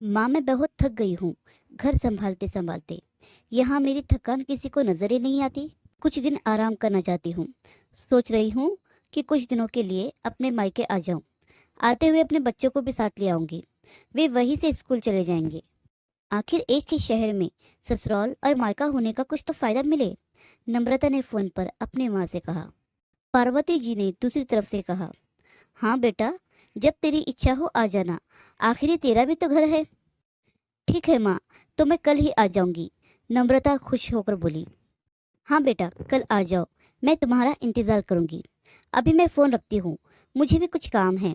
माँ, मैं बहुत थक गई हूँ घर संभालते संभालते। यहाँ मेरी थकान किसी को नजर ही नहीं आती। कुछ दिन आराम करना चाहती हूँ। सोच रही हूँ कि कुछ दिनों के लिए अपने मायके आ जाऊं। आते हुए अपने बच्चों को भी साथ ले आऊंगी। वे वहीं से स्कूल चले जाएंगे। आखिर एक ही शहर में ससुराल और मायका होने का कुछ तो फायदा मिले। नम्रता ने फोन पर अपनी माँ से कहा। पार्वती जी ने दूसरी तरफ से कहा, हाँ बेटा, जब तेरी इच्छा हो आ जाना। आखिर ये तेरा भी तो घर है। ठीक है माँ, तो मैं कल ही आ जाऊंगी। नम्रता खुश होकर बोली। हाँ बेटा, कल आ जाओ। मैं तुम्हारा इंतजार करूंगी। अभी मैं फोन रखती हूँ, मुझे भी कुछ काम है।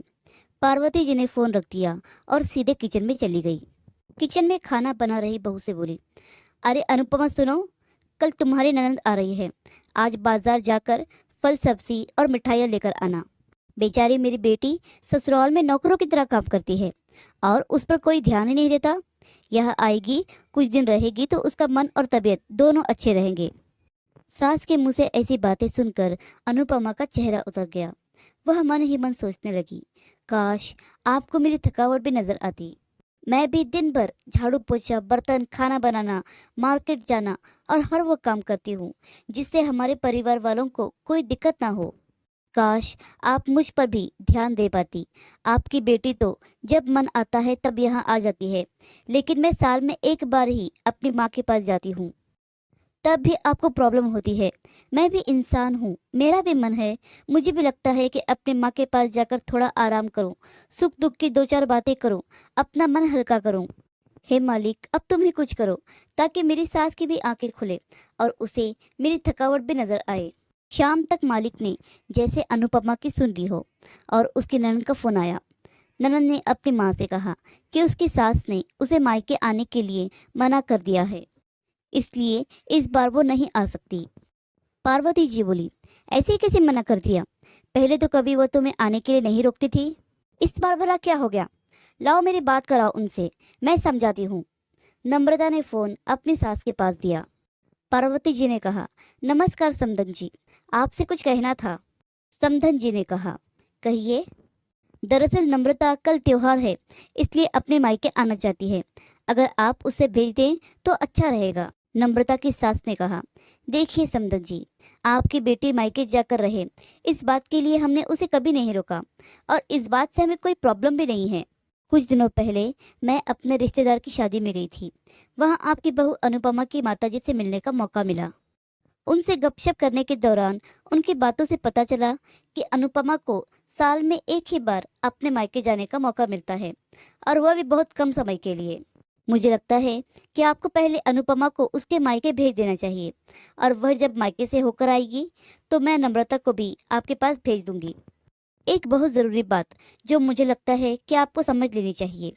पार्वती जी ने फोन रख दिया और सीधे किचन में चली गई। किचन में खाना बना रही बहू से बोली, अरे अनुपमा सुनो, कल तुम्हारी ननद आ रही है। आज बाजार जाकर फल सब्जी और मिठाइयाँ लेकर आना। बेचारी मेरी बेटी ससुराल में नौकरों की तरह काम करती है और उस पर कोई ध्यान ही नहीं देता। यह आएगी, कुछ दिन रहेगी तो उसका मन और तबीयत दोनों अच्छे रहेंगे। सास के मुंह से ऐसी बातें सुनकर अनुपमा का चेहरा उतर गया। वह मन ही मन सोचने लगी, काश आपको मेरी थकावट भी नजर आती। मैं भी दिन भर झाड़ू पोछा, बर्तन, खाना बनाना, मार्केट जाना और हर वो काम करती हूँ जिससे हमारे परिवार वालों को कोई दिक्कत ना हो। काश आप मुझ पर भी ध्यान दे पाती। आपकी बेटी तो जब मन आता है तब यहाँ आ जाती है, लेकिन मैं साल में एक बार ही अपनी माँ के पास जाती हूँ। तब भी आपको प्रॉब्लम होती है। मैं भी इंसान हूँ, मेरा भी मन है। मुझे भी लगता है कि अपनी माँ के पास जाकर थोड़ा आराम करूँ, सुख दुख की दो चार बातें करूँ, अपना मन हल्का करूँ। हे मालिक, अब तुम ही कुछ करो ताकि मेरी सास की भी आंखें खुले और उसे मेरी थकावट भी नजर आए। शाम तक मालिक ने जैसे अनुपमा की सुन ली हो और उसकी ननद का फोन आया। ननद ने अपनी माँ से कहा कि उसकी सास ने उसे मायके आने के लिए मना कर दिया है, इसलिए इस बार वो नहीं आ सकती। पार्वती जी बोली, ऐसे कैसे मना कर दिया? पहले तो कभी वो तुम्हें आने के लिए नहीं रोकती थी। इस बार भला क्या हो गया? लाओ मेरी बात कराओ उनसे, मैं समझाती हूँ। नम्रता ने फोन अपनी सास के पास दिया। पार्वती जी ने कहा, नमस्कार समधन जी, आपसे कुछ कहना था। समधन जी ने कहा, कहिए। दरअसल नम्रता कल त्योहार है, इसलिए अपने मायके आना चाहती है। अगर आप उसे भेज दें तो अच्छा रहेगा। नम्रता की सास ने कहा, देखिए समधन जी, आपकी बेटी मायके जाकर रहे, इस बात के लिए हमने उसे कभी नहीं रोका और इस बात से हमें कोई प्रॉब्लम भी नहीं है। कुछ दिनों पहले मैं अपने रिश्तेदार की शादी में गई थी। वहाँ आपकी बहू अनुपमा की माताजी से मिलने का मौका मिला। उनसे गपशप करने के दौरान उनकी बातों से पता चला कि अनुपमा को साल में एक ही बार अपने मायके जाने का मौका मिलता है और वह भी बहुत कम समय के लिए। मुझे लगता है कि आपको पहले अनुपमा को उसके मायके भेज देना चाहिए और वह जब मायके से होकर आएगी तो मैं नम्रता को भी आपके पास भेज दूंगी। एक बहुत ज़रूरी बात जो मुझे लगता है कि आपको समझ लेनी चाहिए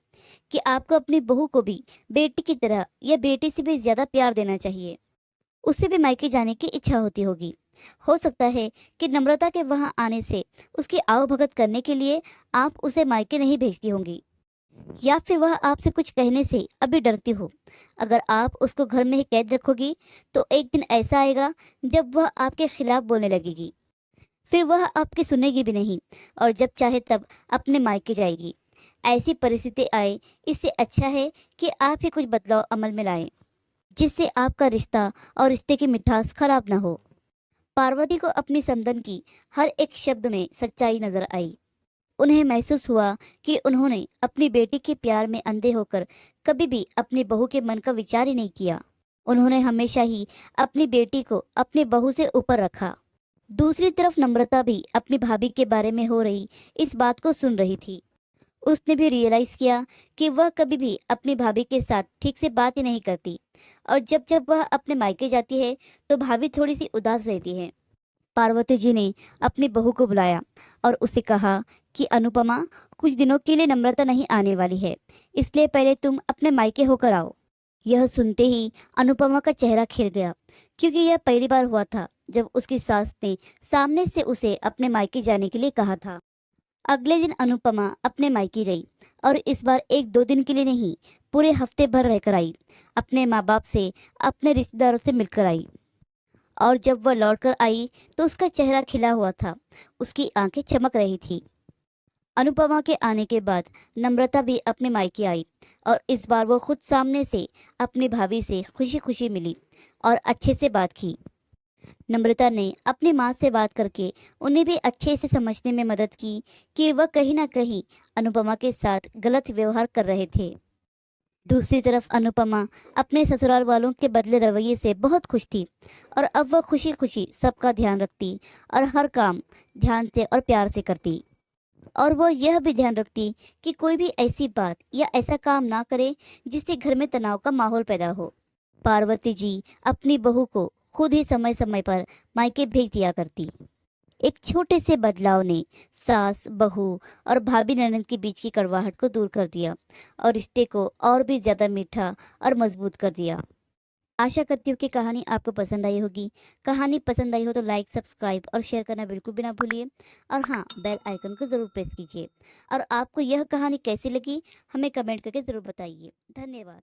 कि आपको अपनी बहू को भी बेटी की तरह या बेटी से भी ज़्यादा प्यार देना चाहिए। उसे भी मायके जाने की इच्छा होती होगी। हो सकता है कि नम्रता के वहां आने से उसकी आवभगत करने के लिए आप उसे मायके नहीं भेजती होंगी, या फिर वह आपसे कुछ कहने से अभी डरती हो। अगर आप उसको घर में ही कैद रखोगी तो एक दिन ऐसा आएगा जब वह आपके खिलाफ बोलने लगेगी। फिर वह आपकी सुनेगी भी नहीं और जब चाहे तब अपने मायके जाएगी। ऐसी परिस्थिति आए, इससे अच्छा है कि आप ही कुछ बदलाव अमल में लाएं, जिससे आपका रिश्ता और रिश्ते की मिठास खराब ना हो। पार्वती को अपनी समधन की हर एक शब्द में सच्चाई नजर आई। उन्हें महसूस हुआ कि उन्होंने अपनी बेटी के प्यार में अंधे होकर कभी भी अपनी बहू के मन का विचार ही नहीं किया। उन्होंने हमेशा ही अपनी बेटी को अपनी बहू से ऊपर रखा। दूसरी तरफ नम्रता भी अपनी भाभी के बारे में हो रही इस बात को सुन रही थी। उसने भी रियलाइज किया कि वह कभी भी अपनी भाभी के साथ ठीक से बात ही नहीं करती और जब जब वह अपने मायके जाती है तो भाभी थोड़ी सी उदास रहती है। पार्वती जी ने अपनी बहू को बुलाया और उसे कहा कि अनुपमा, कुछ दिनों के लिए नम्रता नहीं आने वाली है, इसलिए पहले तुम अपने मायके होकर आओ। यह सुनते ही अनुपमा का चेहरा खिल गया, क्योंकि यह पहली बार हुआ था जब उसकी सास ने सामने से उसे अपने मायके जाने के लिए कहा था। अगले दिन अनुपमा अपने मायके गई और इस बार एक दो दिन के लिए नहीं, पूरे हफ्ते भर रहकर आई। अपने माँ बाप से, अपने रिश्तेदारों से मिलकर आई और जब वह लौटकर आई तो उसका चेहरा खिला हुआ था, उसकी आंखें चमक रही थी। अनुपमा के आने के बाद नम्रता भी अपने मायके आई और इस बार वो खुद सामने से अपनी भाभी से खुशी खुशी मिली और अच्छे से बात की। नम्रता ने अपनी माँ से बात करके उन्हें भी अच्छे से समझने में मदद की कि वह कहीं ना कहीं अनुपमा के साथ गलत व्यवहार कर रहे थे। दूसरी तरफ अनुपमा अपने ससुराल वालों के बदले रवैये से बहुत खुश थी और अब वह खुशी खुशी सबका ध्यान रखती और हर काम ध्यान से और प्यार से करती। और वो यह भी ध्यान रखती कि कोई भी ऐसी बात या ऐसा काम ना करे जिससे घर में तनाव का माहौल पैदा हो। पार्वती जी अपनी बहू को खुद ही समय समय पर मायके भेज दिया करती। एक छोटे से बदलाव ने सास बहू और भाभी ननद के बीच की कड़वाहट को दूर कर दिया और रिश्ते को और भी ज़्यादा मीठा और मजबूत कर दिया। आशा करती हूँ कि कहानी आपको पसंद आई होगी। कहानी पसंद आई हो तो लाइक सब्सक्राइब और शेयर करना बिल्कुल भी ना भूलिए। और हाँ, बेल आइकन को ज़रूर प्रेस कीजिए। और आपको यह कहानी कैसी लगी हमें कमेंट करके ज़रूर बताइए। धन्यवाद।